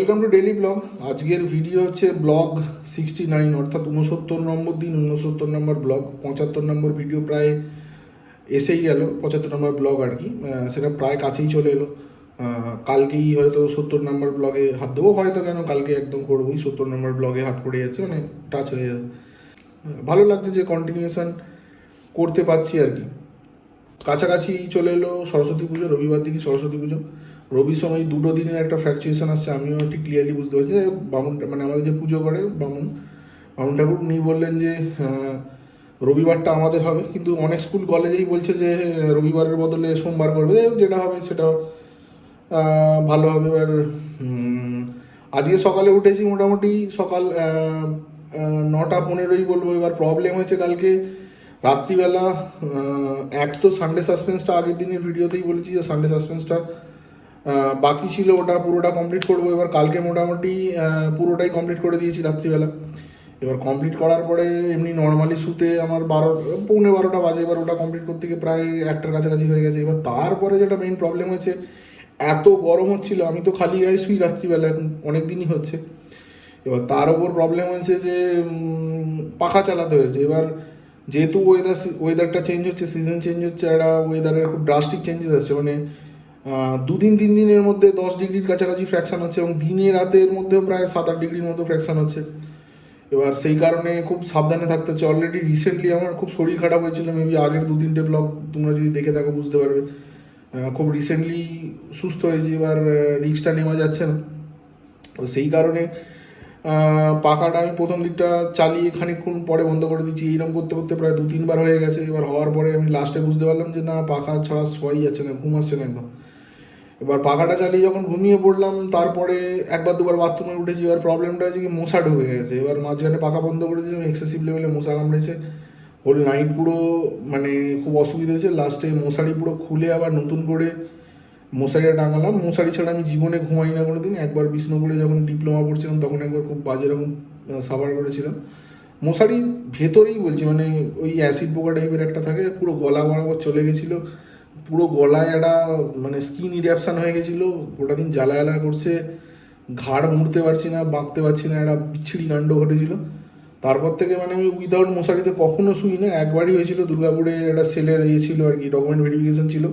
Welcome to daily blog. আজকের video হচ্ছে blog 69, অর্থাৎ 69 নম্বর দিন, 69 নম্বর ব্লগ। 75 নম্বর ভিডিও প্রায় এসেই গেল, 75 নম্বর ব্লগ আর কি। সেটা প্রায় কাছেই চলে এলো। কালকেই হয়তো 70 নম্বর ব্লগে হাত দেবো, হয়তো কেন কালকে একদম করবোই। 70 নম্বর ব্লগে হাত পড়ে যাচ্ছে, মানে টাচ হয়ে যাচ্ছে। ভালো লাগছে যে কন্টিনিউশন করতে পারছি আর কি। কাছাকাছি চলে এলো সরস্বতী পুজো, রবিবার দিনই সরস্বতী পুজো। রবি সময় দুটো দিনের একটা ফ্ল্যাকচুয়েশন আসছে, আমিও ঠিক ক্লিয়ারলি বুঝতে পারছি। বামুন মানে আমাদের যে পুজো করে বামুন বামুন ঠাকুর, উনি বললেন যে রবিবারটা আমাদের হবে, কিন্তু অনেক স্কুল কলেজেই বলছে যে রবিবারের বদলে সোমবার করবে। যেটা হবে সেটা ভালো হবে। এবার আজকে সকালে উঠেছি মোটামুটি সকাল 9টা 15ই বলবো। এবার প্রবলেম হয়েছে কালকে রাত্রিবেলা। এক তো সানডে সাসপেন্সটা আগের দিনের ভিডিওতেই বলেছি যে সানডে সাসপেন্সটা বাকি ছিল, ওটা পুরোটা কমপ্লিট করবো। এবার কালকে মোটামুটি পুরোটাই কমপ্লিট করে দিয়েছি রাত্রিবেলা। এবার কমপ্লিট করার পরে এমনি নর্মালি শুতে আমার 12 পৌনে 12টা বাজে। এবার ওটা কমপ্লিট করতে গিয়ে প্রায় 1টার কাছাকাছি হয়ে গেছে। এবার তারপরে যেটা মেইন প্রবলেম হয়েছে, এত গরম হচ্ছিল, আমি তো খালি গায়ে শুই রাত্রিবেলা, এখন অনেক দিনই হচ্ছে। এবার তার ওপর প্রবলেম হয়েছে যে পাখা চালাতে হয়েছে। এবার যেহেতু ওয়েদারটা চেঞ্জ হচ্ছে, সিজন চেঞ্জ হচ্ছে, একটা ওয়েদারের খুব ড্রাস্টিক চেঞ্জেস আসছে। মানে 2 দিন 3 দিনের মধ্যে 10 ডিগ্রির কাছাকাছি ফ্র্যাকশান হচ্ছে, এবং দিনে রাতের মধ্যেও প্রায় 7-8 ডিগ্রির মতো ফ্র্যাকশান হচ্ছে। এবার সেই কারণে খুব সাবধানে থাকতে হচ্ছে। অলরেডি রিসেন্টলি আমার খুব শরীর খারাপ হয়েছিল, মেবি আগের 2-3টে ব্লগ তোমরা যদি দেখে থাকো বুঝতে পারবে। খুব রিসেন্টলি সুস্থ হয়েছি, এবার রিস্কটা নেওয়া যাচ্ছে না। তো সেই কারণে পাখাটা আমি প্রথম দিকটা চালিয়ে খানিকক্ষণ পরে বন্ধ করে দিচ্ছি। এইরকম করতে করতে প্রায় 2-3 বার হয়ে গেছে। এবার হওয়ার পরে আমি লাস্টে বুঝতে পারলাম যে না, পাখা ছাড়া শোয়াই যাচ্ছে না, ঘুম আসছে না একদম। এবার পাখাটা চালিয়ে যখন ঘুমিয়ে পড়লাম, তারপরে 1-2 বার বাথরুমে উঠেছি। এবার প্রবলেমটা হচ্ছে কি, মশা ঢুকে গেছে। এবার মাঝখানে পাখা বন্ধ করে দিয়েছিলাম, এক্সেসিভ লেভেলে মশা কামড়েছে। হোল নাইট পুরো মানে খুব অসুবিধা হয়েছে। লাস্টে মশারি পুরো খুলে আবার নতুন করে মশারিটা টাঙালাম। মশারি ছাড়া আমি জীবনে ঘুমাই না কোনো দিন। একবার বিষ্ণুপুরে যখন ডিপ্লোমা পড়ছিলাম তখন একবার খুব বাজে রকম সাফার করেছিলাম। মশারির ভেতরেই বলছি, মানে ওই অ্যাসিড পোকা টাইপের একটা থাকে, পুরো গলা বরাবর চলে গেছিলো। পুরো গলায় একটা মানে স্কিন ইরিয়াপশান হয়ে গেছিলো। গোটা দিন জ্বালা জ্বালা করছে, ঘাড় মুড়তে পারছি না, বাঁকতে পারছি না, একটা বিচ্ছিরি কাণ্ড ঘটেছিল। তারপর থেকে মানে আমি উইদাউট মশারিতে কখনো শুই না। একবারই হয়েছিল, দুর্গাপুরে একটা সেলের ছিল আর কি, ডকুমেন্ট ভেরিফিকেশন ছিল,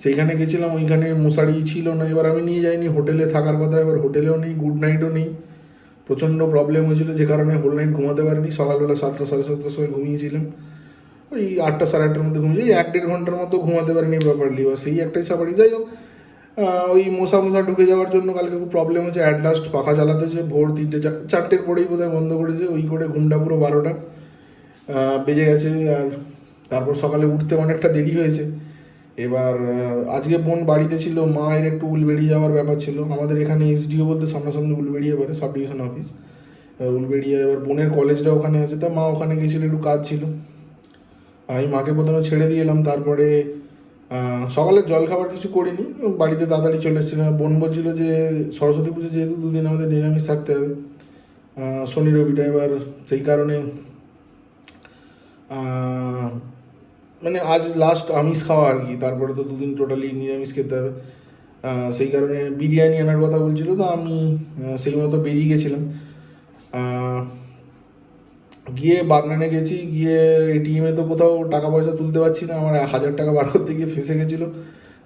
সেইখানে গেছিলাম, ওইখানে মশারি ছিল না। এবার আমি নিয়ে যাইনি, হোটেলে থাকার কথা, এবার হোটেলেও নেই, গুড নাইটও নেই। প্রচণ্ড প্রবলেম হয়েছিল, যে কারণে হোল নাইট ঘুমাতে পারিনি। সকালবেলা 7টা 7:30টার সময় ঘুমিয়েছিলাম, ওই 8টা 8:30টার মধ্যে ঘুমিয়েছি। 1-1.5 ঘন্টার মতো ঘুমাতে পারিনি প্রপারলি, বা সেই একটাই সাফারি। যাই হোক, ওই মশা ঢুকে যাওয়ার জন্য কালকে খুব প্রবলেম হচ্ছে। অ্যাট লাস্ট পাখা চালাতে হচ্ছে। ভোর 3টে 4টের পরেই বোধহয় বন্ধ করেছে। ওই করে ঘুমটা পুরো 12টা বেজে গেছে। আর তারপর সকালে উঠতে অনেকটা দেরি হয়েছে। এবার আজকে বোন বাড়িতে ছিল, মায়ের একটু উলবেড়িয়ে যাওয়ার ব্যাপার ছিল। আমাদের এখানে এসডিও বলতে সামনাসামনি উলবেড়িয়ে পারে, সাব ডিভিশন অফিস উলবেড়িয়া। এবার বোনের কলেজটা ওখানে আছে, তা মা ওখানে গেছিলো, একটু কাজ ছিল। আমি মাকে প্রথমে ছেড়ে দিয়ে এলাম, তারপরে সকালের জলখাবার কিছু করিনি, বাড়িতে তাড়াতাড়ি চলে এসেছিলাম। বোন বলছিল যে সরস্বতী পুজো যেহেতু 2 দিন আমাদের নিরামিষ থাকতে হবে, শনি রবিটা। এবার সেই কারণে মানে আজ লাস্ট আমিষ খাওয়া আর কি, তারপরে তো 2 দিন টোটালি নিরামিষ খেতে হবে। সেই কারণে বিরিয়ানি আনার কথা বলছিল, তো আমি সেই মতো বেরিয়ে গেছিলাম। গিয়ে বাগনানে গেছি, গিয়ে এটিএমে তো কোথাও টাকা পয়সা তুলতে পারছি না, আমার 1000 টাকা বার করতে গিয়ে ফেসে গেছিলো।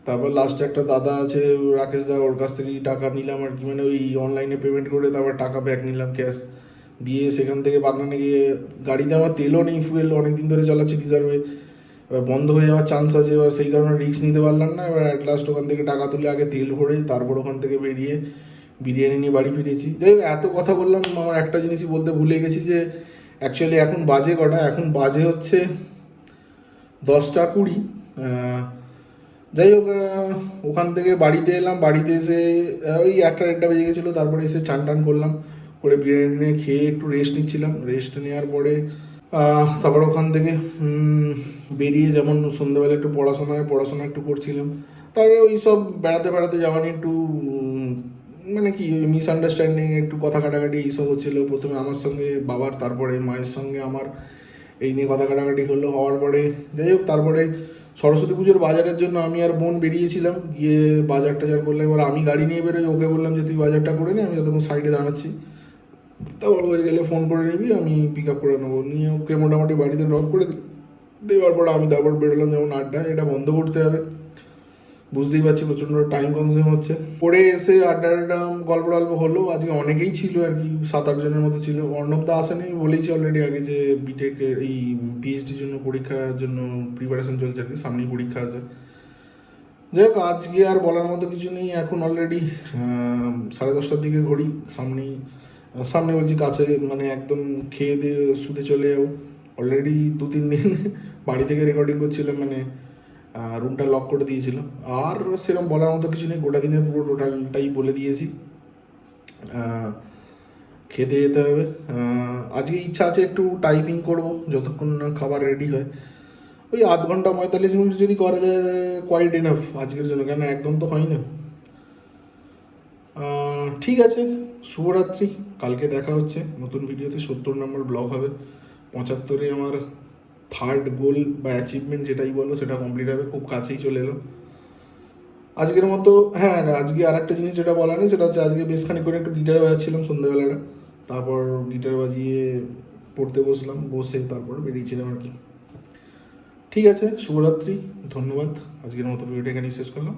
তারপর লাস্টে একটা দাদা আছে, রাকেশ দা, ওর কাছ থেকেই টাকা নিলাম আর কি, মানে ওই অনলাইনে পেমেন্ট করে তারপর টাকা ব্যাক নিলাম ক্যাশ দিয়ে। সেখান থেকে বাগনানে গিয়ে, গাড়িতে আমার তেলও নেই, ফুয়েল অনেক দিন ধরে চালাচ্ছি রিজার্ভে, এবার বন্ধ হয়ে যাওয়ার চান্স আছে। এবার সেই কারণে রিস্ক নিতে পারলাম না। এবার অ্যাট লাস্ট ওখান থেকে টাকা তুলে আগে তেল ভরে তারপর ওখান থেকে বেরিয়ে বিরিয়ানি নিয়ে বাড়ি ফিরেছি। যাই হোক, এত কথা বললাম, আমার একটা জিনিসই বলতে ভুলে গেছি যে অ্যাকচুয়ালি এখন বাজে কটা, এখন বাজে হচ্ছে 10টা 20। যাই হোক, ওখান থেকে বাড়িতে এলাম, বাড়িতে এসে ওই 1টা 1টা বেজে গেছিলো। তারপরে এসে চান টান করলাম, করে বিরিয়ানি নিয়ে খেয়ে একটু রেস্ট নিচ্ছিলাম। রেস্ট নেওয়ার পরে তারপর ওখান থেকে বেরিয়ে যেমন সন্ধ্যেবেলা একটু পড়াশোনা একটু করছিলাম। তারপরে ওই সব বেড়াতে বেড়াতে যাওয়া নিয়ে একটু মানে কি মিসআন্ডারস্ট্যান্ডিং, একটু কথা কাটাকাটি এইসব হচ্ছিলো। প্রথমে আমার সঙ্গে বাবার, তারপরে মায়ের সঙ্গে আমার, এই নিয়ে কথা কাটাকাটি হলো। হওয়ার পরে যাই হোক, তারপরে সরস্বতী পুজোর বাজারের জন্য আমি আর বোন বেরিয়েছিলাম, গিয়ে বাজার টাজার করলাম। এবার আমি গাড়ি নিয়ে বেরোই, ওকে বললাম যে তুই বাজারটা করে নে, আমি যতক্ষণ সাইডে দাঁড়াচ্ছি, তারপর হয়ে গেলে ফোন করে নিবি, আমি পিক আপ করে নেবো। নিয়ে ওকে মোটামুটি বাড়িতে ড্রপ করে দেওয়ার পর আমি তারপর বেরোলাম যেমন আড্ডা। এটা বন্ধ করতে হবে, বুঝতেই পারছি প্রচণ্ড টাইম কনজিউম হচ্ছে। পরে এসে আড্ডাটা গল্প টল্প হলো। আজকে অনেকেই ছিল আর কি, 7-8 জনের মতো ছিল। অর্ণবদা আসেনি, বলেইছি অলরেডি আগে যে বিটেকের এই পিএইচডির জন্য পরীক্ষার জন্য প্রিপারেশন চলছে আর কি, সামনেই পরীক্ষা আছে। যাই হোক, আজকে আর বলার মতো কিছু নেই। এখন অলরেডি 10:30টার দিকে ঘড়ি, সামনেই সামনে বলছি কাছে, মানে একদম খেয়ে দিয়ে শুতে চলে যাবো। অলরেডি 2-3 দিন বাড়ি থেকে রেকর্ডিং করছিলাম, মানে রুমটা লক করে দিয়েছিল। আর সেরকম বলার মতো কিছু নেই, গোটা দিনের পুরো টোটালটাই বলে দিয়েছি। খেতে যেতে হবে। আজকে ইচ্ছা আছে একটু টাইপিং করব যতক্ষণ না খাবার রেডি হয়। ওই 0.5 ঘন্টা 45 মিনিট যদি করা যায়, কোয়াইট এনাফ আজকের জন্য, কেন একদম তো হয় না। ঠিক আছে, শুভরাত্রি। কালকে দেখা হচ্ছে নতুন ভিডিওতে। 70 নম্বর ব্লগ হবে। 75-এ আমার থার্ড গোল বা অ্যাচিভমেন্ট যেটাই বলো সেটা কমপ্লিট হবে, খুব কাছেই চলে এলো। আজকের মতো, হ্যাঁ আজকে আর একটা জিনিস যেটা বলা নেই, সেটা হচ্ছে আজকে বেশ খানিক করে একটু গিটারে বাজাচ্ছিলাম সন্ধ্যাবেলাটা। তারপর গিটার বাজিয়ে পড়তে বসলাম, বসে তারপর বেরিয়েছিলাম আর কি। ঠিক আছে, শুভরাত্রি, ধন্যবাদ। আজকের মতো ভিডিওটা এখানেই শেষ করলাম।